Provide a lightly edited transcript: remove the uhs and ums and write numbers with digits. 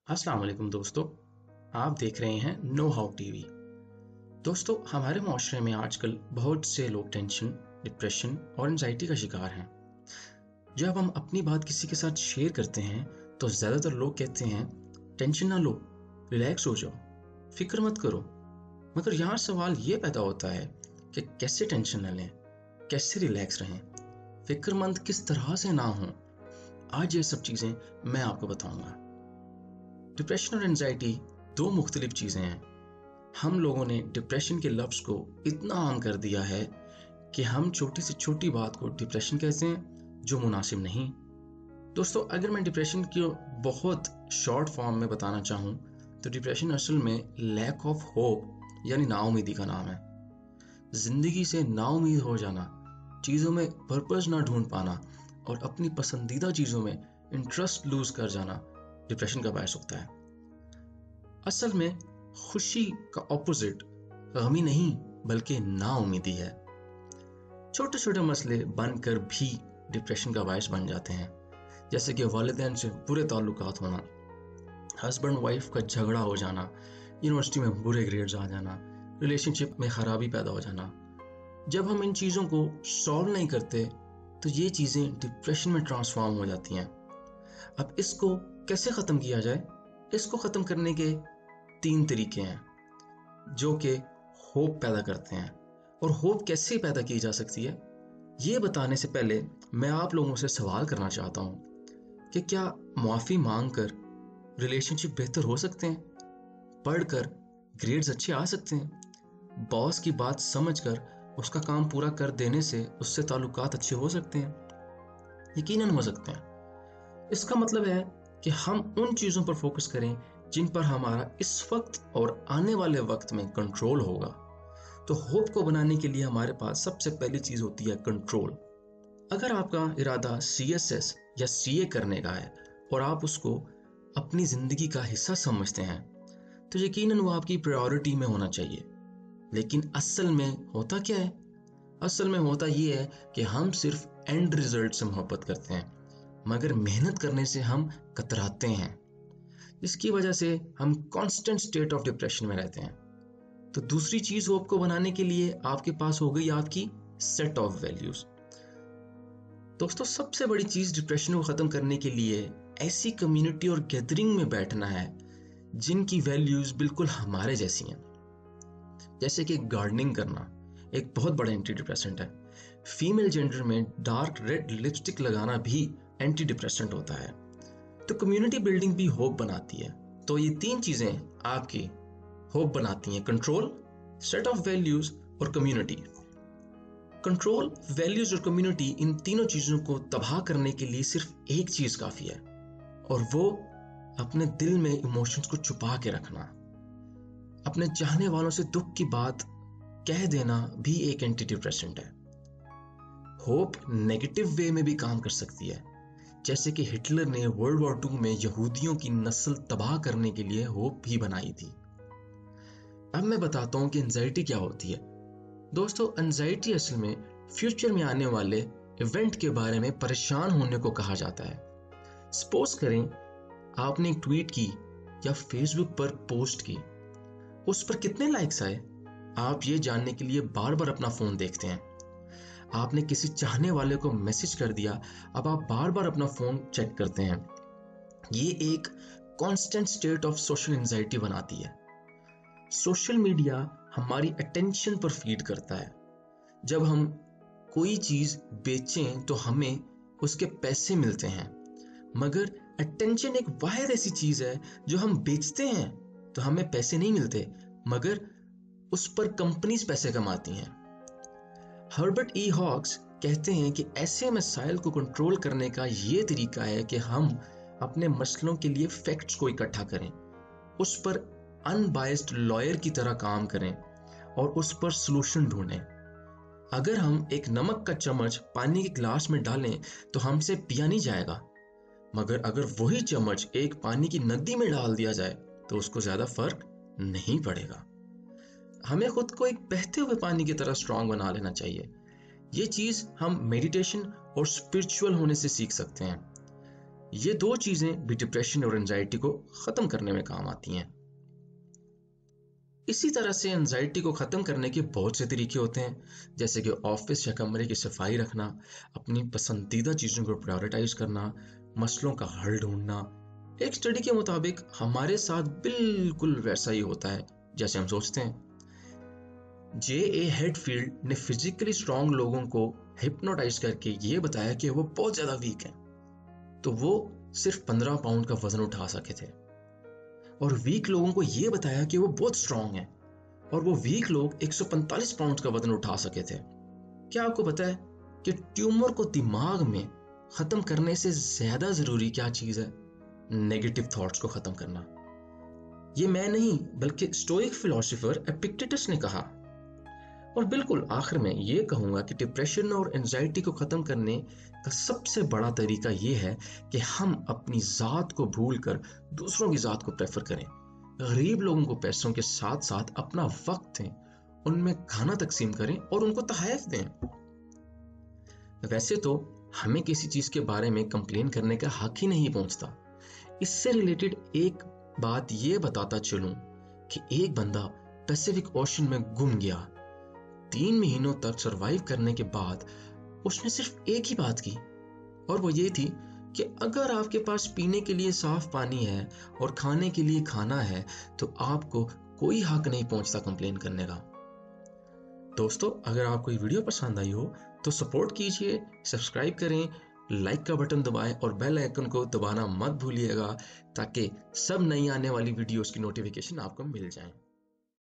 अस्सलाम वालेकुम दोस्तों। आप देख रहे हैं नो हाउ टीवी। दोस्तों, हमारे माशरे में आजकल बहुत से लोग टेंशन, डिप्रेशन और एंजाइटी का शिकार हैं। जब हम अपनी बात किसी के साथ शेयर करते हैं तो ज़्यादातर लोग कहते हैं टेंशन ना लो, रिलैक्स हो जाओ, फिक्र मत करो। मगर यहाँ सवाल ये पैदा होता है कि कैसे टेंशन न लें, कैसे रिलैक्स रहें, फिक्रमंद किस तरह से ना हों। आज ये सब चीज़ें मैं आपको बताऊंगा। डिप्रेशन और एंजाइटी दो मुख्तलिफ चीज़ें हैं। हम लोगों ने डिप्रेशन के लफ्ज़ को इतना आम कर दिया है कि हम छोटी से छोटी बात को डिप्रेशन कहते हैं, जो मुनासिब नहीं। दोस्तों, अगर मैं डिप्रेशन की बहुत शॉर्ट फॉर्म में बताना चाहूँ तो डिप्रेशन असल में लैक ऑफ होप यानी नाउमीदी का नाम है। ज़िंदगी से नाउमीद हो जाना, चीज़ों में पर्पस ना ढूंढ पाना और अपनी पसंदीदा चीज़ों में इंटरेस्ट लूज कर जाना डिप्रेशन का बायस होता है। असल में खुशी का ऑपोजिट गमी नहीं बल्कि नाउमीदी है। छोटे छोटे मसले बनकर भी डिप्रेशन का बायस बन जाते हैं, जैसे कि वालिदैन से बुरे ताल्लुकात होना, हस्बैंड वाइफ का झगड़ा हो जाना, यूनिवर्सिटी में बुरे ग्रेड्स आ जाना, रिलेशनशिप में खराबी पैदा हो जाना। जब हम इन चीज़ों को सॉल्व नहीं करते तो ये चीज़ें डिप्रेशन में ट्रांसफॉर्म हो जाती हैं। अब इसको कैसे ख़त्म किया जाए? इसको ख़त्म करने के 3 तरीके हैं जो कि होप पैदा करते हैं। और होप कैसे पैदा की जा सकती है, ये बताने से पहले मैं आप लोगों से सवाल करना चाहता हूँ कि क्या माफ़ी मांग कर रिलेशनशिप बेहतर हो सकते हैं? पढ़कर ग्रेड्स अच्छे आ सकते हैं? बॉस की बात समझकर उसका काम पूरा कर देने से उससे ताल्लुकात अच्छे हो सकते हैं? यकीनन हो सकते हैं। इसका मतलब है कि हम उन चीज़ों पर फोकस करें जिन पर हमारा इस वक्त और आने वाले वक्त में कंट्रोल होगा। तो होप को बनाने के लिए हमारे पास सबसे पहली चीज़ होती है कंट्रोल। अगर आपका इरादा CSS या CA करने का है और आप उसको अपनी ज़िंदगी का हिस्सा समझते हैं तो यकीनन वो आपकी प्रायोरिटी में होना चाहिए। लेकिन असल में होता क्या है? असल में होता ये है कि हम सिर्फ एंड रिजल्ट से मोहब्बत करते हैं, मगर मेहनत करने से हम कतराते हैं, जिसकी वजह से हम कांस्टेंट स्टेट ऑफ डिप्रेशन में रहते हैं। तो दूसरी चीज होप को बनाने के लिए आपके पास हो गई आपकी सेट ऑफ वैल्यूज। दोस्तों, सबसे बड़ी चीज डिप्रेशन को खत्म करने के लिए ऐसी कम्युनिटी और गैदरिंग में बैठना है जिनकी वैल्यूज बिल्कुल हमारे जैसी हैं। जैसे कि गार्डनिंग करना एक बहुत बड़ा एंटी डिप्रेसेंट है। फीमेल जेंडर में डार्क रेड लिपस्टिक लगाना भी एंटी डिप्रेसेंट होता है। तो कम्युनिटी बिल्डिंग भी होप बनाती है। तो ये 3 चीजें आपकी होप बनाती हैं: कंट्रोल, सेट ऑफ वैल्यूज और कम्युनिटी। कंट्रोल, वैल्यूज और कम्युनिटी, इन तीनों चीजों को तबाह करने के लिए सिर्फ एक चीज काफी है, और वो अपने दिल में इमोशंस को छुपा के रखना। अपने चाहने वालों से दुख की बात कह देना भी एक एंटी डिप्रेसेंट है। होप नेगेटिव वे में भी काम कर सकती है, जैसे कि हिटलर ने वर्ल्ड वॉर 2 में यहूदियों की नस्ल तबाह करने के लिए होप भी बनाई थी। अब मैं बताता हूं कि एंजाइटी क्या होती है। दोस्तों, एंजाइटी असल में फ्यूचर में आने वाले इवेंट के बारे में परेशान होने को कहा जाता है। सपोज करें आपने एक ट्वीट की या फेसबुक पर पोस्ट की, उस पर कितने लाइक्स आए, आप ये जानने के लिए बार बार अपना फोन देखते हैं। आपने किसी चाहने वाले को मैसेज कर दिया, अब आप बार बार अपना फोन चेक करते हैं। ये एक constant state of social anxiety बनाती है। सोशल मीडिया हमारी अटेंशन पर फीड करता है। जब हम कोई चीज बेचें तो हमें उसके पैसे मिलते हैं, मगर अटेंशन एक वाहिद ऐसी चीज है जो हम बेचते हैं तो हमें पैसे नहीं मिलते, मगर उस पर कंपनीज पैसे कमाती हैं। हर्बर्ट ई हॉक्स कहते हैं कि ऐसे मसाइल को कंट्रोल करने का ये तरीका है कि हम अपने मसलों के लिए फैक्ट्स को इकट्ठा करें, उस पर अनबायस्ड लॉयर की तरह काम करें और उस पर सलूशन ढूंढें। अगर हम एक नमक का चम्मच पानी के ग्लास में डालें तो हमसे पिया नहीं जाएगा, मगर अगर वही चम्मच एक पानी की नदी में डाल दिया जाए तो उसको ज्यादा फर्क नहीं पड़ेगा। हमें खुद को एक बहते हुए पानी की तरह स्ट्रांग बना लेना चाहिए। ये चीज हम मेडिटेशन और स्पिरिचुअल होने से सीख सकते हैं। ये दो चीजें भी डिप्रेशन और एंजाइटी को खत्म करने में काम आती हैं। इसी तरह से एंजाइटी को खत्म करने के बहुत से तरीके होते हैं, जैसे कि ऑफिस या कमरे की सफाई रखना, अपनी पसंदीदा चीजों को प्रायोरिटाइज करना, मसलों का हल ढूंढना। एक स्टडी के मुताबिक हमारे साथ बिल्कुल वैसा ही होता है जैसे हम सोचते हैं। J.A. हेडफील्ड ने फिजिकली स्ट्रांग लोगों को हिप्नोटाइज करके ये बताया कि वो बहुत ज्यादा वीक हैं, तो वो सिर्फ 15 पाउंड का वजन उठा सके थे, और वीक लोगों को ये बताया कि वो बहुत स्ट्रांग हैं और वो वीक लोग 145 पाउंड का वजन उठा सके थे। क्या आपको पता है कि ट्यूमर को दिमाग में खत्म करने से ज्यादा जरूरी क्या चीज है? नेगेटिव थॉट्स को खत्म करना। ये मैं नहीं बल्कि स्टोइक फिलोसोफर एपिक्टेटस ने कहा। और बिल्कुल आखिर में ये कहूंगा कि डिप्रेशन और एंजाइटी को खत्म करने का सबसे बड़ा तरीका ये है कि हम अपनी जात को भूलकर दूसरों की जात को प्रेफर करें। गरीब लोगों को पैसों के साथ साथ अपना वक्त दें, उनमें खाना तकसीम करें और उनको तहफ़ दें। वैसे तो हमें किसी चीज के बारे में कंप्लेन करने का हक ही नहीं पहुंचता। इससे रिलेटेड एक बात ये बताता चलूं कि एक बंदा पैसिफिक ओशन में गुम गया। 3 महीनों तक सरवाइव करने के बाद उसने सिर्फ एक ही बात की, और वो ये थी कि अगर आपके पास पीने के लिए साफ पानी है और खाने के लिए खाना है तो आपको कोई हक नहीं पहुंचता कंप्लेन करने का। दोस्तों, अगर आपको ये वीडियो पसंद आई हो तो सपोर्ट कीजिए, सब्सक्राइब करें, लाइक का बटन दबाएं और बेल आइकन को दबाना मत भूलिएगा, ताकि सब नई आने वाली वीडियोस की नोटिफिकेशन आपको मिल जाए।